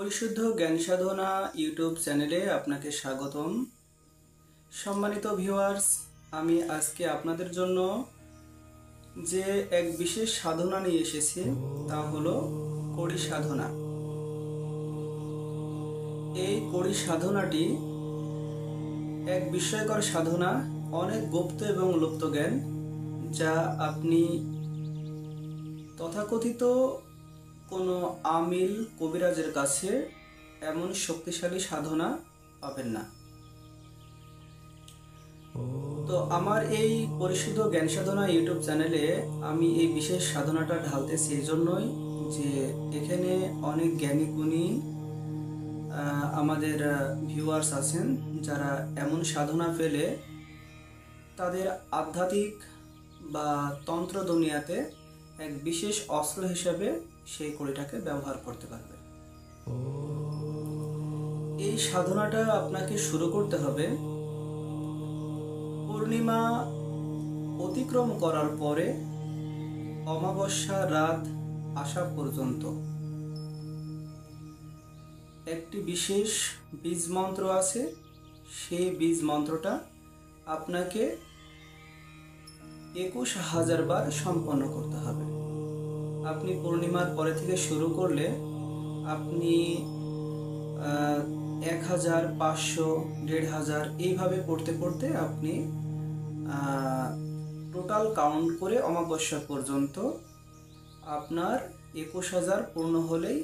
পরিশুদ্ধ জ্ঞান সাধনা ইউটিউব চ্যানেলে আপনাকে স্বাগতম। সম্মানিত ভিউয়ার্স, আমি আজকে আপনাদের জন্য যে এক বিশেষ সাধনা নিয়ে এসেছি তা হলো কড়ি সাধনা। এই কড়ি সাধনাটি এক বিস্ময়কর সাধনা, অনেক গুপ্ত এবং লুপ্ত জ্ঞান যা আপনি তথাকথিত কোনো আমিল কবিরাজের কাছে এমন শক্তিশালী সাধনা পাবেন না। তো আমার এই পরিশুদ্ধ জ্ঞান সাধনা ইউটিউব চ্যানেলে আমি এই বিশেষ সাধনাটা ঢালতেছি এই জন্যই যে এখানে অনেক জ্ঞানী গুণী আমাদের ভিউয়ার্স আছেন যারা এমন সাধনা পেলে তাদের আধ্যাত্মিক বা তন্ত্র দুনিয়াতে এক বিশেষ অস্ত্র হিসেবে সেই কড়িটাকে ব্যবহার করতে পারবে। এই সাধনাটা আপনাকে শুরু করতে হবে পূর্ণিমা অতিক্রম করার পরে অমাবস্যা রাত আসা পর্যন্ত। একটি বিশেষ বীজ মন্ত্র আছে, সেই বীজ মন্ত্রটা আপনাকে ২১,০০০ বার সম্পন্ন করতে হবে। আপনি পূর্ণিমার পরে থেকে শুরু করলে আপনি ১,০০০, ৫০০, ১,৫০০ এইভাবে পড়তে পড়তে আপনি টোটাল কাউন্ট করে অমাবস্যা পর্যন্ত আপনার ২১,০০০ পূর্ণ হলেই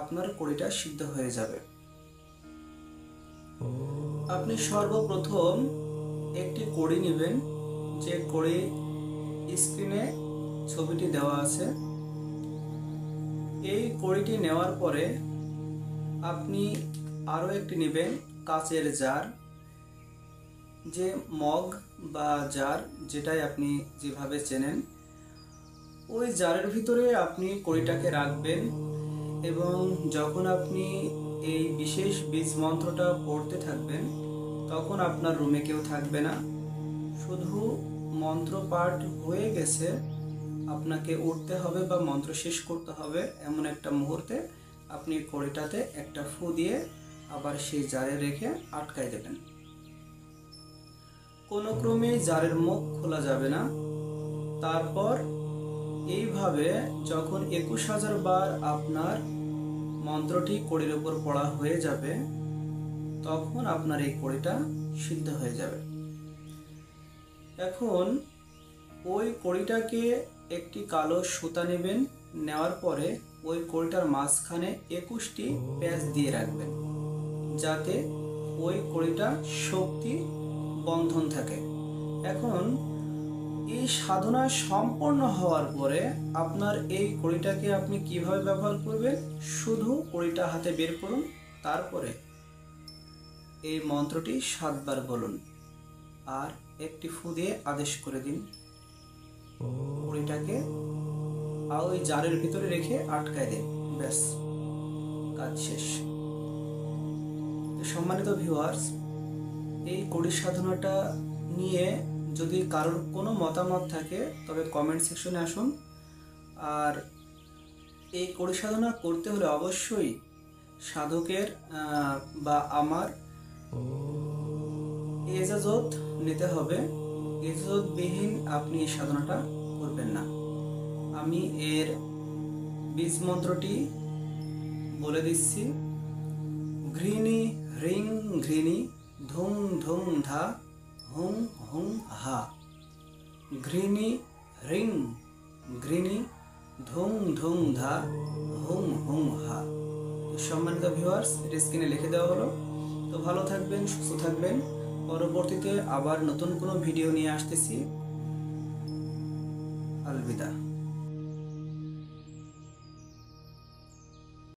আপনার কড়িটা সিদ্ধ হয়ে যাবে। আপনি সর্বপ্রথম একটি কড়ি নেবেন, যে কড়ি স্ক্রিনে ছবিটি দেওয়া আছে। এই কড়িটি নেওয়ার পরে আপনি আরও একটি নেবেন কাচের জার, যে মগ বা জার যেটাই আপনি যেভাবে চেনেন, ওই জারের ভিতরে আপনি কড়িটাকে রাখবেন এবং যখন আপনি এই বিশেষ বীজ মন্ত্রটা পড়তে থাকবেন তখন আপনার রুমে কেউ থাকবে না, শুধু মন্ত্র পাঠ হয়ে গেছে আপনাকে উঠতে হবে বা মন্ত্র শেষ করতে হবে এমন একটা মুহূর্তে আপনি কড়িটাতে একটা ফু দিয়ে আবার সেই জারে রেখে আটকায় দেবেন। কোনো ক্রমেই জারের মুখ খোলা যাবে না। তারপর এইভাবে যখন ২১,০০০ বার আপনার মন্ত্রটি কড়ির উপর পড়া হয়ে যাবে তখন আপনার এই কড়িটা সিদ্ধ হয়ে যাবে। এখন ওই কড়িটাকে একটি কালো সুতা নেবেন, নেওয়ার পরে ওই কড়িটার মাঝখানে ২১টি প্যাঁচ দিয়ে রাখবেন যাতে ওই কড়িটা শক্তি বন্ধন থাকে। এখন এই সাধনা সম্পন্ন হওয়ার পরে আপনার এই কড়িটাকে আপনি কিভাবে ব্যবহার করবেন, শুধু কড়িটা হাতে বের করুন, তারপরে এই মন্ত্রটি ৭ বার বলুন আর একটি ফু দিয়ে আদেশ করে দিন। কড়িটাকে ওই জারের ভিতরে রেখে আটকায় দিন, ব্যাস কাজ শেষ। সম্মানিত ভিউয়ার্স, এই কড়ি সাধনাটা নিয়ে যদি কারোর কোনো মতামত থাকে তবে কমেন্ট সেকশনে আসুন। আর এই কড়ি সাধনা করতে হলে অবশ্যই সাধকের বা আমার এজাজত নিতে হবে। এজাজতবিহীন আপনি এই সাধনাটা করবেন না। আমি এর বীজ মন্ত্রটি বলে দিচ্ছি। ঘৃণী হ্রিং ঘৃণী ধুং ধুং ধা হুং হুং হা। ঘৃণী হ্রিং ঘৃণী ধুং ধুং ধা হুং হুং হা। সম্মানিত ভিউয়ার্স, এটা স্ক্রিনে লিখে দেওয়া হলো। তো ভালো থাকবেন, সুস্থ থাকবেন। পরবর্তীতে আবার নতুন কোনো ভিডিও নিয়ে আসতেছি। আলবিদা।